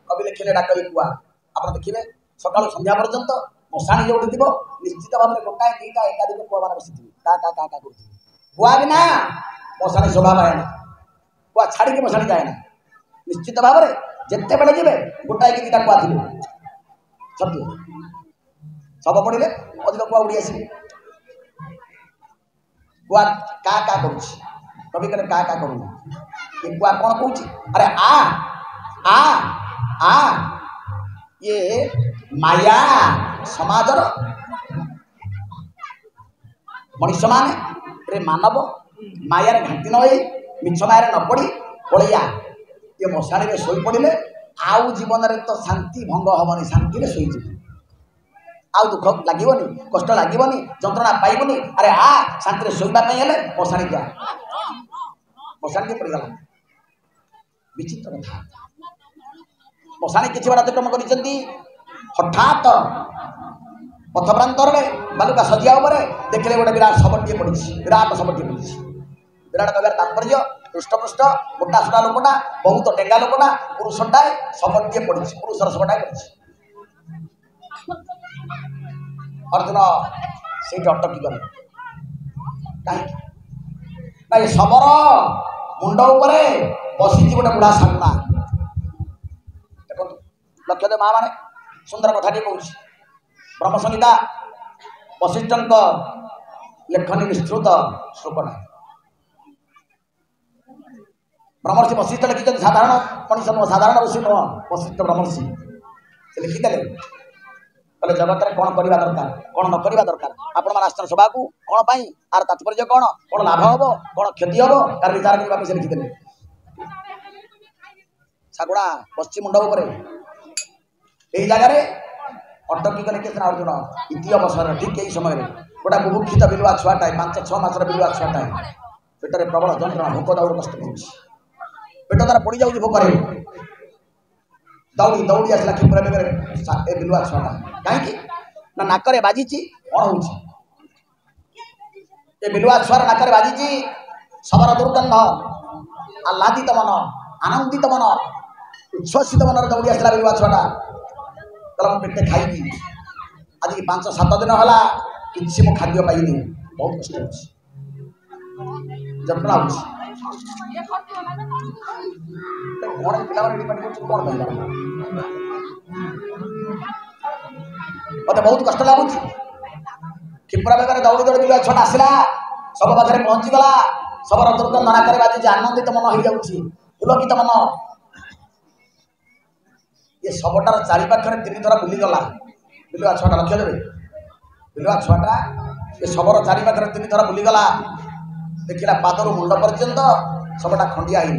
कवि लिखिले डाकई कुआ आप देखिए सका सन्ध्या पर्यंत मशाणी जो थी निश्चित भाव में गोटाए दीटा एकाधिक कुआ मैंने बसी का कुआ बिना मशाणी शोभा पाए ना कुआ छाड़ी मशाणी जाए ना निश्चित भाव में जिते बेले जी गोटाए कि दीटा कुआ थी सत्य सब पड़े अधिक कुआ उड़ी आस कुआ का करुँ कवि कहले का करूँ कुआ कौन कौच अरे आ ये माया समाजर मनुष्य मान मानव मायार घाटी न मिछ माया न पड़ी पलैया ये मशाणी में शोई पड़े आउ जीवन में तो शांति भंग हेनी शांति में शोई आउ दुख लगे कष्ट लगे जंत्रणा पाइबनी अरे शांति शोवाई मशाणी जा मशाणी पड़गला विचित्र कथा मशाणी किसी बार अतिक्रम कर हठात पथप्रांतर में बालुका सजिया देखिले गोटे विराट शबटे पड़ी विराट शबटे पड़ी विराट कविर तात्पर्य पृष्ठपृष्ठ मोटा सोटा लोकटा बहुत टेंगा लोकटा पुरुषटाए शबटे पड़ी पुरुषर शबटाए पड़ी अर्जुन से अटकी गले कहीं शबर मुंड उपरे बसी गोटे बुढ़ा सागुना देखो लक्ष्य दे माँ मैंने सुंदर कथाटी कौन ब्रह्म संहिता वशिष्ठ लेखनी विस्तृत श्लोकटा ब्रह्मर्षि वशिष्ठ लिखिं साधारण मनुष्य नुह साधारण ऋषि नुह वशिष्ठ ब्रह्मर्षि से लिखिते कहले जगत में कौन करवा दरकार कौन न करवा दरकार आपण मैंने आसन सभा को कौन पाई आर तात्पर्य कौन लाभ हम कौन क्षति हम तार विचार करने से लिखिते सागुड़ा पश्चिम मुंड उपर यही जगार अटकी गले के अर्जुन इति अवसर ठीक यही समय गोटा बुभुक्षित बिलुआ छुआटाए 5-6 मासर बिलुआ छुआटाए पेटर प्रबल जंत्रणा भोक दौड़ कष्ट कर पेट तार पड़ जाऊँ भोकर दौड़ी दौड़ी आसला क्षिप्र बेगर बिलुआ छुआटा कहीं नाकरे बाजी कौन हो बिलुआ छुआर नाकरे बाजी सबर दुर्गंध आह्लादित मन आनंदित मन उच्छ्वसित मन दौड़ी आसला बिलुआ छुआटा कहला पेटे खाइबी आज 5-7 दिन है कि खाद्य पाइनि बहुत कष्ट जटना हो मत बहुत कष्ट लगुच क्षिप्रा बेगर दौड़ी दौड़ी बिलुआ छुआ आसला सब पाखे पहुँचीगला सबर दुर्गंध नाकरे बाजी आनंदित मन हो जाऊँगी पुलकित मन ये सबटार चारिपाखे 3 थर बुलीगला बिलुआ छुआटा लक्ष्य देवे बिलुआ छुआटा ये सबर चारिपाखे 3 थर बुलीगला देखला पादर मुंड पर्यंत सबटा खंडिया है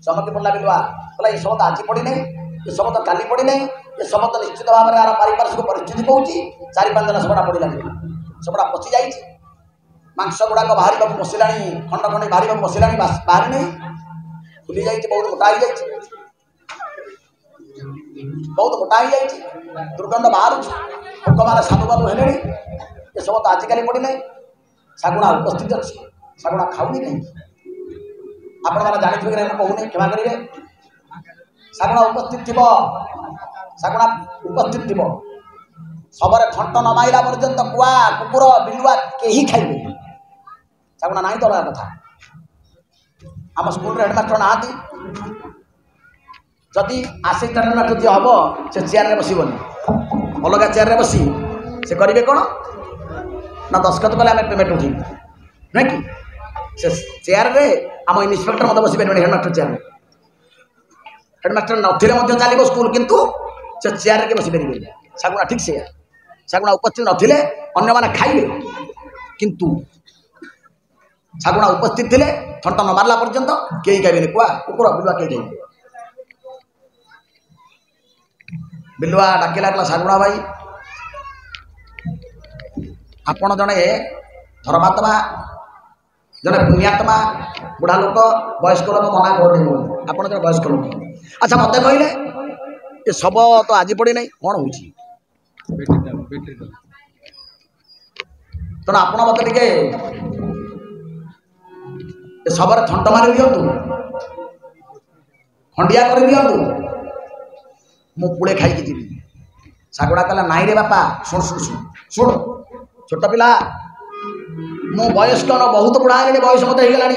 चमकी पड़ा बिलुआ बोला ये सब तो आज पड़ी नहीं ये सब तो काली पड़ी नहीं ये सब तो निश्चित भाव में पारिपार्श्विक परिस्थिति कौच 4-5 दिन सबटा पड़ा सबटा पचि जा मांस गुड़ाक बाहर बसला खंड खंड बाहर बसला बाहर नहीं फुली जा बहुत मोटा हो जा बहुत मोटा हो जा दुर्गंध बाहर लोक मैंने साधु बाधु है ये सब तो आजिकल पड़ी नहीं सागुणा उपस्थित अच्छी सागुणा खाऊनी कहीं आपण मैंने जानी कि कहूनी क्षमा करेंगे सागुणा उपस्थित थी सागुणा उपस्थित थी सबरे ठंट न माइला पर्यंत कुआ कुकुर बिलुआ कहीं खाइबे सागुणा ना तो अलग कथा आम स्कूल हेडमास्टर नहांती जदि आसिस्टाट हेडमास्टर जी हम से चेयर में बसबनी अलग चेयर में बसी से करेंगे कौन ना दस्खत कले आम पेमेंट उठे नहीं कि से चेयर रे आम इन्स्पेक्टर मत बस पारे हेडमास्टर चेयर हेडमास्टर नथिले चलो स्कूल किंतु से चेयर के बस पारे सागुणा ठीक से सागुणा उपस्थित नथिले अन्य माने खाइबे किंतु सागुणा उपस्थित थिले ठंट न मारला पर्यंत कई खाइबे कुआ कुकुर बिलुआ कई खाइबे बिलुआ डाकिला कहला सागुणा भाई आपण जड़े धर्मात्मा जड़े पुण्यात्मा बुढ़ा लोक वयस्क लोक मना कर आप जब वयस्क लोक अच्छा मत कहले ये शब तो आज पड़ी ना कौन हो तेणु आप मत टे शबर थंट मारी दिंतु खंडिया कर दिंतु मु पुड़े खाई जी सागुड़ा कहला नाई रे बापा शुण शुण शुण शुण छोट पिला मु वयस्क न बहुत बुढ़ा है बयस मत हो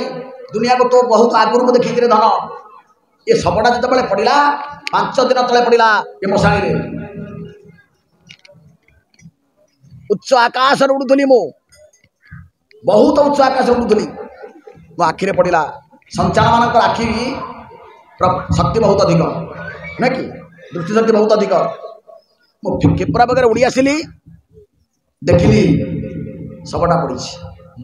दुनिया को तो बहुत आगुरी को देखी धन ये शबटा जिते पड़ा 5 दिन तले पड़ा ये मशाणी उच्च आकाश उड़ुली मु बहुत उच्च आकाश उड़ुली मो आखिरे पड़ा संचार मान आखि शक्ति बहुत अधिक ना कि दृष्टि शक्ति बहुत अधिक मुझे पूरा बगैर उड़ी आसिली देखिली शबटा पड़ी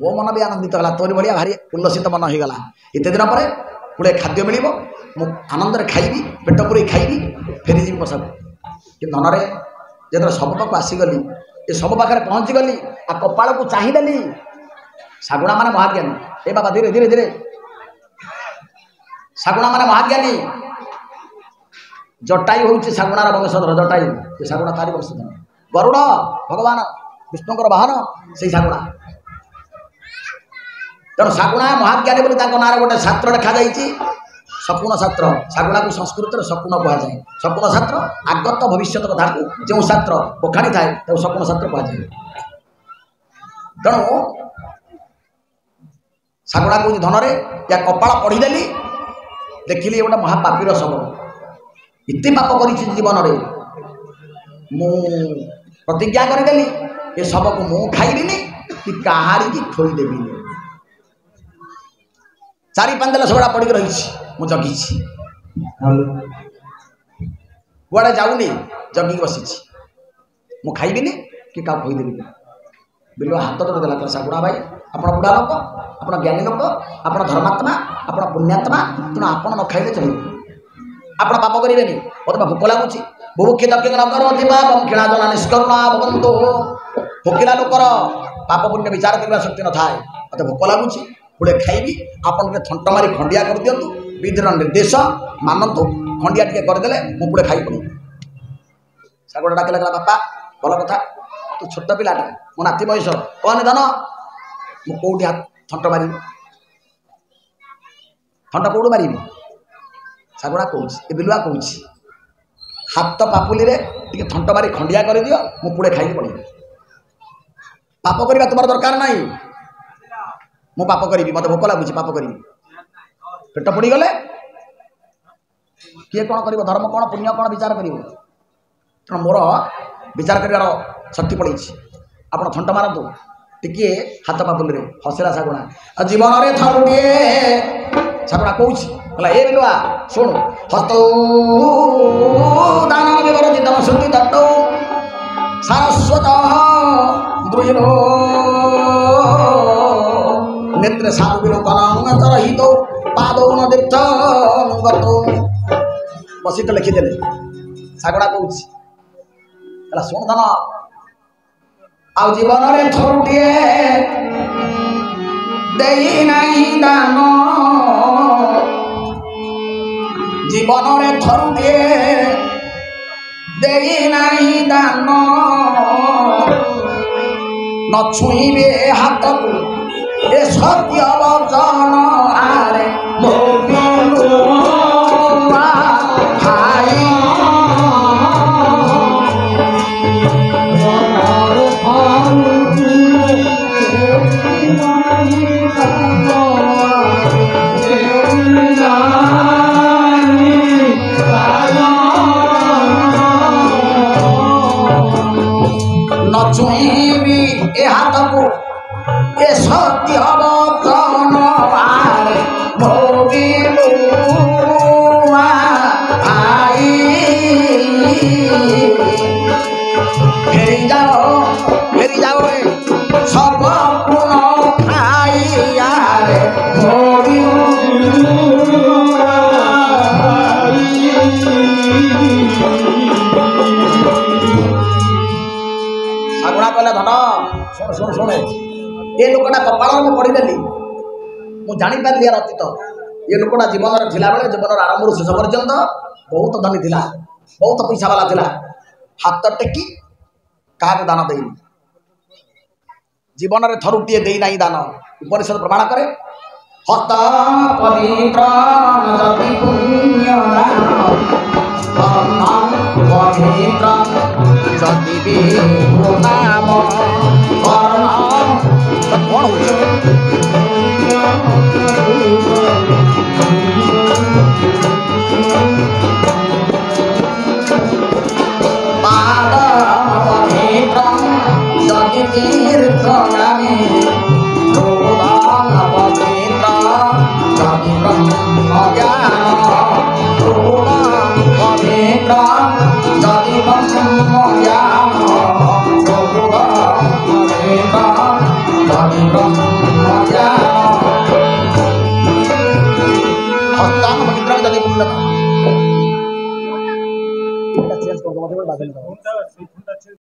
मो मन भी आनंदित है तोरी भाया भारी उल्लसित मन हो गला एत दिन पर गुड़े खाद्य मिल मु आनंद खाइबी पेट पूरे खाइबी फेरीजी पोषा कि धनरे जो शब पाक आसीगली ये सब पाखे पहुँचीगली आ कपाल को चाहिदेली शागुणा मान महाज्ञानी ए बाबा धीरे धीरे धीरे शागुणा मान महाज्ञानी जटायु हूँ शागुणार वंशधर जटायु ये शागुणा तारी वंशधर गरुड़ भगवान विष्णुकर वाहन से शागुणा तेणु शागुणा महाज्ञानी बोली ना गोटे शास्त्र लिखा जाइए शकुन शास्त्र शागुणा को संस्कृत में शकुन कहुए शकुन शास्त्र आगत भविष्य कथा को जो शास्त्र बखाणी थाए शकुन शास्त्र कहुए तेणु शागुणा कौन धनरे या कपाल पढ़ीदेली देखिली गोटे महापापीर शब इतने पाप कर जीवन में मु प्रतिज्ञा करदेली ये सब को मु खाइबिनी कि कहारी की खोईदेवी 4-5 दिन सबटा पड़ी रही मु जगी गुआड़े जाऊनी जगी बसी मु खाइबिनी कि क्या खोईदेवी बिलुआ हाथ जोड़देला शागुणा भाई आप बुढ़ा लोक आप ज्ञानी लोक आप धर्मात्मा आप पुण्यात्मा तेणु आप न खाइले चलिए आप पाप करेंगे मत भोक लगुच बुभुक्षित न करती पापम क्षीणा जना निष्करुणा भवन्तु भोकिला लोकर पाप पुण्य विचार करने शक्ति न थाए मत भोक लगुच गुड़े खाइबी आप थंट मारी खंडिया कर दिंतु विधिर निर्देश मानतु खंडिया टे करदे मु गुड़े खाई पड़ी सागुड़ा डाक लगा बापा भल कथा तू छोट पिलाटा मो नाती बयस कहने धन मु कौटी थंट मारि थंट कौटू मारि शागुड़ा कह बिलुआ कह हाथ पापुली रे टे थंट मारी खंडिया कर दियो मु पुड़े खाई पड़ी पाप करवा तुम दरकार ना मु पाप करी मत भोक लगुच पाप करी पेट पड़ी गले किए कौन कर धर्म कौन पुण्य कौन विचार कर तेणु मोर विचार कर शक्ति पड़ी आप थंट मारतु टिके हाथ पापुली रे हसला शागुणा जीवन में थरुटे शागुणा कहला ए बिलुआ शुण हस्त दान विवर्जित श्रुति दत्त सारस्वत द्रुहिणो नेत्र साधु विलोकन रहित पादौ न तीर्थ बसित लिखिदेले शागुड़ा कहला शुण धन आ जीवन में थरुटे देई नहीं दान जीवन में थरुटे देई नहीं दान न छुईबे हाथ को ए सत्य वचन आरे मो भाई न छुईबी ए हाथ को ए सत्य वचन आरे मोबिलु भाई फेरी जाओ सब पुन खाई आरे शागुड़ा कहला धन शुण शुण शुण ये लोकटा कपाल में पड़ीदेली ଜାଣିପାରିଲି ୟାର ଅତୀତ ये लोकटा जीवन थिला बेले जीवन आरंभ शेष पर्यंत बहुत धनी थिला बहुत पैसा वाला थिला हाथ टेकी क्या दान देनी जीवन में थरुटे देना दान उपनिषद प्रमाण करे हत परित्राण जति पुण्य जति नाम कौन चेंज कर दो